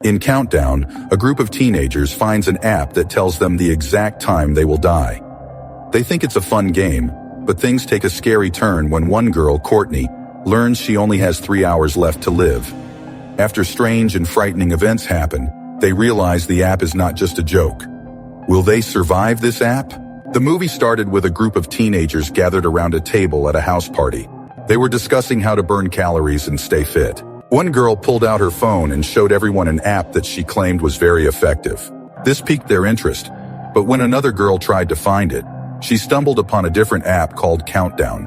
In Countdown, a group of teenagers finds an app that tells them the exact time they will die. They think it's a fun game, but things take a scary turn when one girl, Courtney, learns she only has 3 hours left to live. After strange and frightening events happen, they realize the app is not just a joke. Will they survive this app? The movie started with a group of teenagers gathered around a table at a house party. They were discussing how to burn calories and stay fit. One girl pulled out her phone and showed everyone an app that she claimed was very effective. This piqued their interest, but when another girl tried to find it, she stumbled upon a different app called Countdown.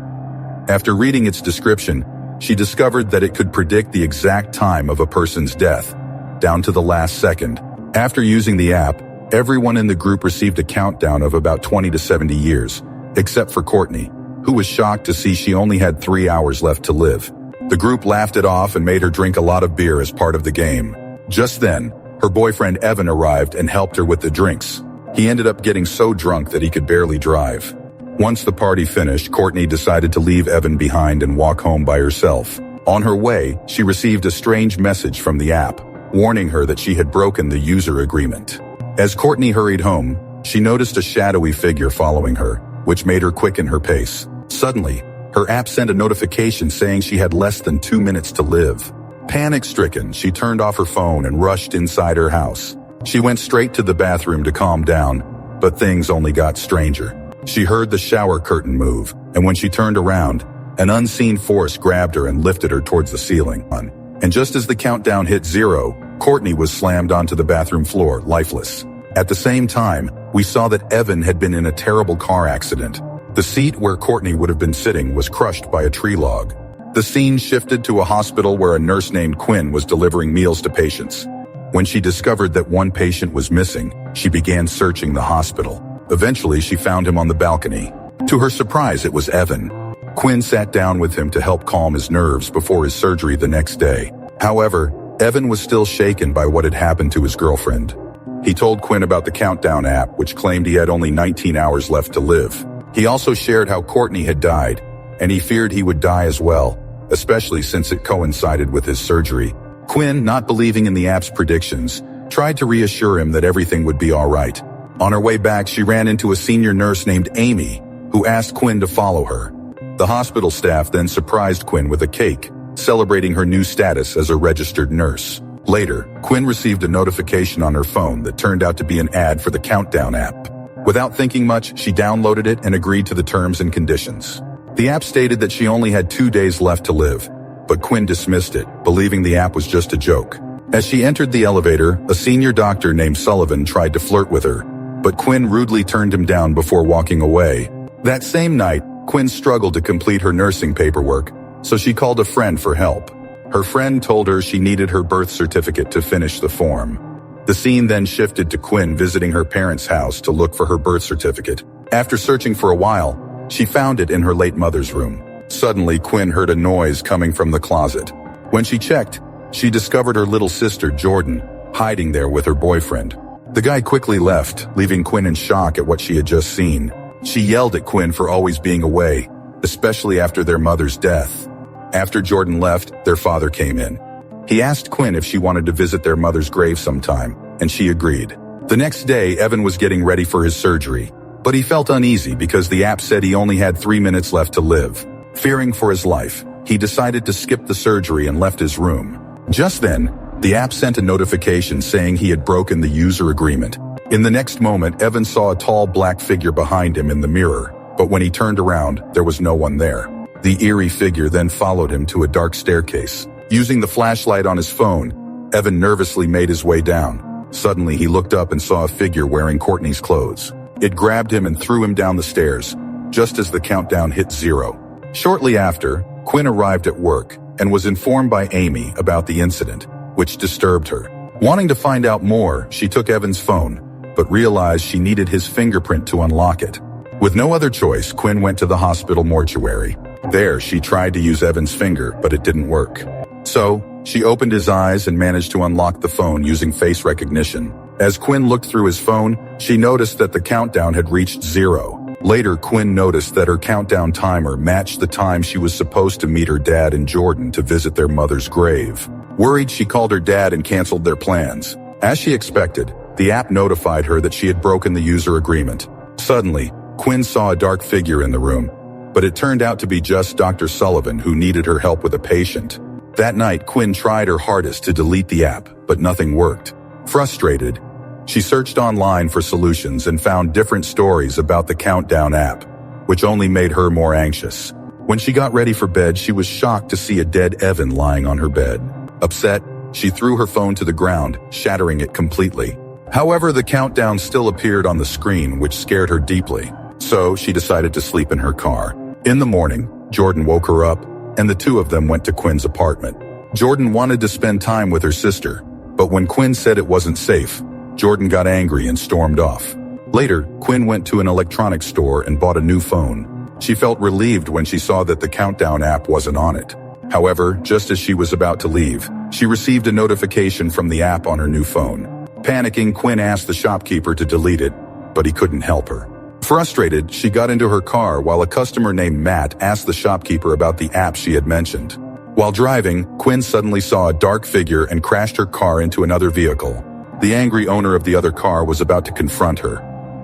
After reading its description, she discovered that it could predict the exact time of a person's death, down to the last second. After using the app, everyone in the group received a countdown of about 20 to 70 years, except for Courtney, who was shocked to see she only had 3 hours left to live. The group laughed it off and made her drink a lot of beer as part of the game. Just then, her boyfriend Evan arrived and helped her with the drinks. He ended up getting so drunk that he could barely drive. Once the party finished, Courtney decided to leave Evan behind and walk home by herself. On her way, she received a strange message from the app, warning her that she had broken the user agreement. As Courtney hurried home, she noticed a shadowy figure following her, which made her quicken her pace. Suddenly, her app sent a notification saying she had less than 2 minutes to live. Panic-stricken, she turned off her phone and rushed inside her house. She went straight to the bathroom to calm down, but things only got stranger. She heard the shower curtain move, and when she turned around, an unseen force grabbed her and lifted her towards the ceiling. And just as the countdown hit 0, Courtney was slammed onto the bathroom floor, lifeless. At the same time, we saw that Evan had been in a terrible car accident. The seat where Courtney would have been sitting was crushed by a tree log. The scene shifted to a hospital where a nurse named Quinn was delivering meals to patients. When she discovered that one patient was missing, she began searching the hospital. Eventually, she found him on the balcony. To her surprise, it was Evan. Quinn sat down with him to help calm his nerves before his surgery the next day. However, Evan was still shaken by what had happened to his girlfriend. He told Quinn about the Countdown app, which claimed he had only 19 hours left to live. He also shared how Courtney had died, and he feared he would die as well, especially since it coincided with his surgery. Quinn, not believing in the app's predictions, tried to reassure him that everything would be all right. On her way back, she ran into a senior nurse named Amy, who asked Quinn to follow her. The hospital staff then surprised Quinn with a cake, celebrating her new status as a registered nurse. Later, Quinn received a notification on her phone that turned out to be an ad for the Countdown app. Without thinking much, she downloaded it and agreed to the terms and conditions. The app stated that she only had 2 days left to live, but Quinn dismissed it, believing the app was just a joke. As she entered the elevator, a senior doctor named Sullivan tried to flirt with her, but Quinn rudely turned him down before walking away. That same night, Quinn struggled to complete her nursing paperwork, so she called a friend for help. Her friend told her she needed her birth certificate to finish the form. The scene then shifted to Quinn visiting her parents' house to look for her birth certificate. After searching for a while, she found it in her late mother's room. Suddenly, Quinn heard a noise coming from the closet. When she checked, she discovered her little sister, Jordan, hiding there with her boyfriend. The guy quickly left, leaving Quinn in shock at what she had just seen. She yelled at Quinn for always being away, especially after their mother's death. After Jordan left, their father came in. He asked Quinn if she wanted to visit their mother's grave sometime, and she agreed. The next day, Evan was getting ready for his surgery, but he felt uneasy because the app said he only had 3 minutes left to live. Fearing for his life, he decided to skip the surgery and left his room. Just then, the app sent a notification saying he had broken the user agreement. In the next moment, Evan saw a tall black figure behind him in the mirror, but when he turned around, there was no one there. The eerie figure then followed him to a dark staircase. Using the flashlight on his phone, Evan nervously made his way down. Suddenly, he looked up and saw a figure wearing Courtney's clothes. It grabbed him and threw him down the stairs, just as the countdown hit 0. Shortly after, Quinn arrived at work and was informed by Amy about the incident, which disturbed her. Wanting to find out more, she took Evan's phone, but realized she needed his fingerprint to unlock it. With no other choice, Quinn went to the hospital mortuary. There, she tried to use Evan's finger, but it didn't work. So, she opened his eyes and managed to unlock the phone using face recognition. As Quinn looked through his phone, she noticed that the countdown had reached 0. Later, Quinn noticed that her countdown timer matched the time she was supposed to meet her dad and Jordan to visit their mother's grave. Worried, she called her dad and canceled their plans. As she expected, the app notified her that she had broken the user agreement. Suddenly, Quinn saw a dark figure in the room, but it turned out to be just Dr. Sullivan, who needed her help with a patient. That night, Quinn tried her hardest to delete the app, but nothing worked. Frustrated, she searched online for solutions and found different stories about the Countdown app, which only made her more anxious. When she got ready for bed, she was shocked to see a dead Evan lying on her bed. Upset, she threw her phone to the ground, shattering it completely. However, the countdown still appeared on the screen, which scared her deeply. So she decided to sleep in her car. In the morning, Jordan woke her up, and the two of them went to Quinn's apartment. Jordan wanted to spend time with her sister, but when Quinn said it wasn't safe, Jordan got angry and stormed off. Later, Quinn went to an electronics store and bought a new phone. She felt relieved when she saw that the Countdown app wasn't on it. However, just as she was about to leave, she received a notification from the app on her new phone. Panicking, Quinn asked the shopkeeper to delete it, but he couldn't help her. Frustrated, she got into her car while a customer named Matt asked the shopkeeper about the app she had mentioned. While driving, Quinn suddenly saw a dark figure and crashed her car into another vehicle. The angry owner of the other car was about to confront her,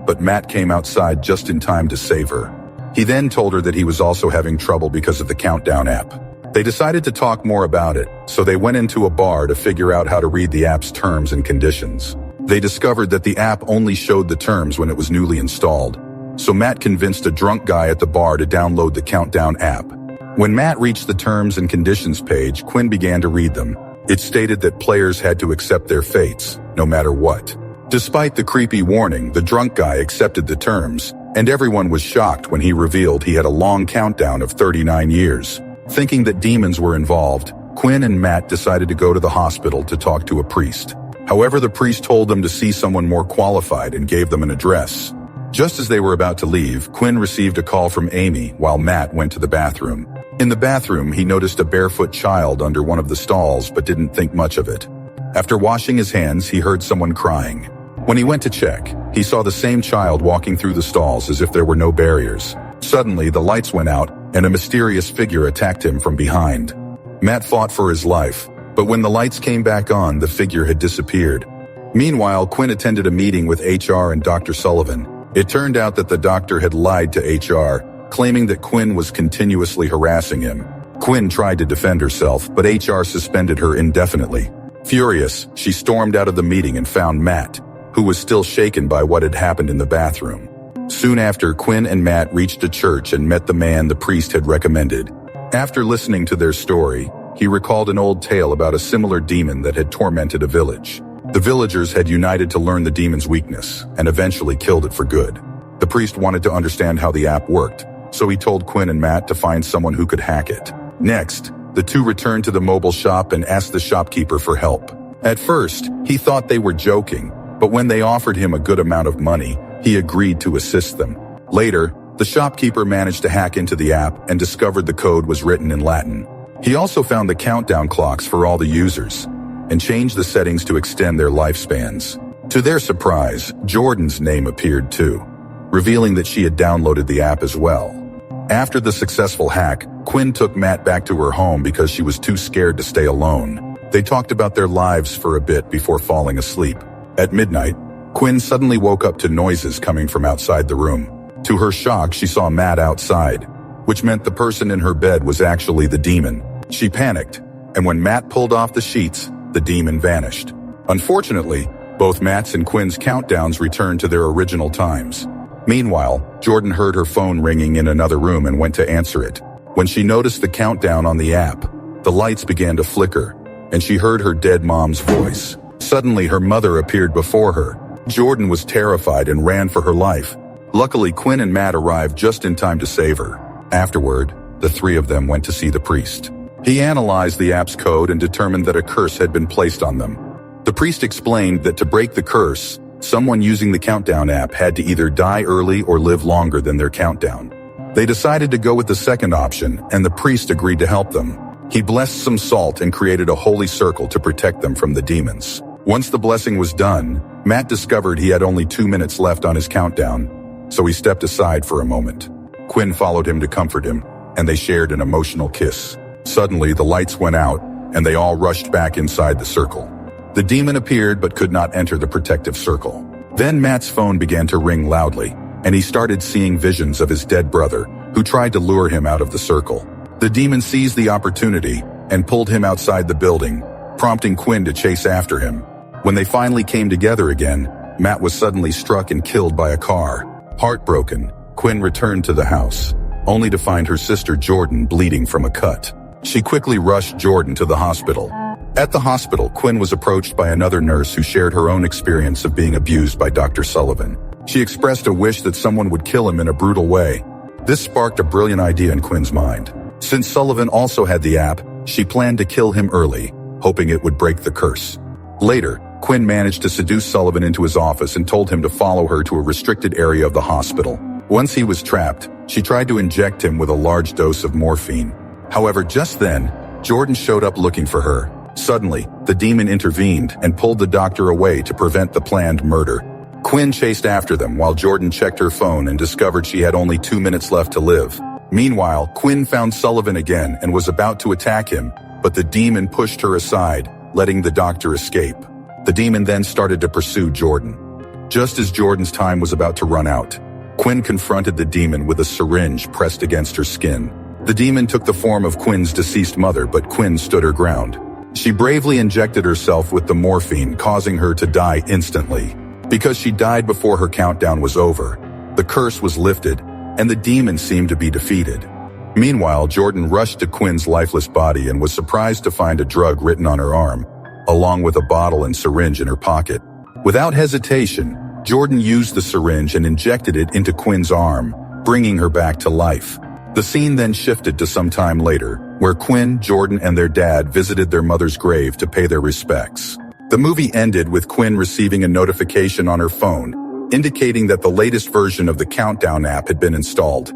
but Matt came outside just in time to save her. He then told her that he was also having trouble because of the Countdown app. They decided to talk more about it, so they went into a bar to figure out how to read the app's terms and conditions. They discovered that the app only showed the terms when it was newly installed, so Matt convinced a drunk guy at the bar to download the Countdown app. When Matt reached the terms and conditions page, Quinn began to read them. It stated that players had to accept their fates, no matter what. Despite the creepy warning, the drunk guy accepted the terms, and everyone was shocked when he revealed he had a long countdown of 39 years. Thinking that demons were involved, Quinn and Matt decided to go to the hospital to talk to a priest. However, the priest told them to see someone more qualified and gave them an address. Just as they were about to leave, Quinn received a call from Amy while Matt went to the bathroom. In the bathroom, he noticed a barefoot child under one of the stalls but didn't think much of it. After washing his hands, he heard someone crying. When he went to check, he saw the same child walking through the stalls as if there were no barriers. Suddenly, the lights went out and a mysterious figure attacked him from behind. Matt fought for his life, but when the lights came back on, the figure had disappeared. Meanwhile, Quinn attended a meeting with HR and Dr. Sullivan. It turned out that the doctor had lied to HR, claiming that Quinn was continuously harassing him. Quinn tried to defend herself, but HR suspended her indefinitely. Furious, she stormed out of the meeting and found Matt, who was still shaken by what had happened in the bathroom. Soon after, Quinn and Matt reached a church and met the man the priest had recommended. After listening to their story, he recalled an old tale about a similar demon that had tormented a village. The villagers had united to learn the demon's weakness and eventually killed it for good. The priest wanted to understand how the app worked, so he told Quinn and Matt to find someone who could hack it. Next, the two returned to the mobile shop and asked the shopkeeper for help. At first, he thought they were joking, but when they offered him a good amount of money, he agreed to assist them. Later, the shopkeeper managed to hack into the app and discovered the code was written in Latin. He also found the countdown clocks for all the users and changed the settings to extend their lifespans. To their surprise, Jordan's name appeared too, revealing that she had downloaded the app as well. After the successful hack, Quinn took Matt back to her home because she was too scared to stay alone. They talked about their lives for a bit before falling asleep. At midnight, Quinn suddenly woke up to noises coming from outside the room. To her shock, she saw Matt outside, which meant the person in her bed was actually the demon. She panicked, and when Matt pulled off the sheets, the demon vanished. Unfortunately, both Matt's and Quinn's countdowns returned to their original times. Meanwhile, Jordan heard her phone ringing in another room and went to answer it. When she noticed the countdown on the app, the lights began to flicker, and she heard her dead mom's voice. Suddenly, her mother appeared before her. Jordan was terrified and ran for her life. Luckily, Quinn and Matt arrived just in time to save her. Afterward, the three of them went to see the priest. He analyzed the app's code and determined that a curse had been placed on them. The priest explained that to break the curse, someone using the countdown app had to either die early or live longer than their countdown. They decided to go with the second option, and the priest agreed to help them. He blessed some salt and created a holy circle to protect them from the demons. Once the blessing was done, Matt discovered he had only 2 minutes left on his countdown. so he stepped aside for a moment. Quinn followed him to comfort him, and they shared an emotional kiss. Suddenly, the lights went out, and they all rushed back inside the circle. The demon appeared but could not enter the protective circle. Then Matt's phone began to ring loudly, and he started seeing visions of his dead brother, who tried to lure him out of the circle. The demon seized the opportunity and pulled him outside the building, prompting Quinn to chase after him. When they finally came together again, Matt was suddenly struck and killed by a car. Heartbroken, Quinn returned to the house, only to find her sister Jordan bleeding from a cut. She quickly rushed Jordan to the hospital. At the hospital, Quinn was approached by another nurse who shared her own experience of being abused by Dr. Sullivan. She expressed a wish that someone would kill him in a brutal way. This sparked a brilliant idea in Quinn's mind. Since Sullivan also had the app, she planned to kill him early, hoping it would break the curse. Later, Quinn managed to seduce Sullivan into his office and told him to follow her to a restricted area of the hospital. Once he was trapped, she tried to inject him with a large dose of morphine. However, just then, Jordan showed up looking for her. Suddenly, the demon intervened and pulled the doctor away to prevent the planned murder. Quinn chased after them while Jordan checked her phone and discovered she had only 2 minutes left to live. Meanwhile, Quinn found Sullivan again and was about to attack him, but the demon pushed her aside, letting the doctor escape. The demon then started to pursue Jordan. Just as Jordan's time was about to run out, Quinn confronted the demon with a syringe pressed against her skin. The demon took the form of Quinn's deceased mother, but Quinn stood her ground. She bravely injected herself with the morphine, causing her to die instantly. Because she died before her countdown was over, the curse was lifted, and the demon seemed to be defeated. Meanwhile, Jordan rushed to Quinn's lifeless body and was surprised to find a drug written on her arm, along with a bottle and syringe in her pocket. Without hesitation, Jordan used the syringe and injected it into Quinn's arm, bringing her back to life. The scene then shifted to some time later, where Quinn, Jordan, and their dad visited their mother's grave to pay their respects. The movie ended with Quinn receiving a notification on her phone, indicating that the latest version of the Countdown app had been installed.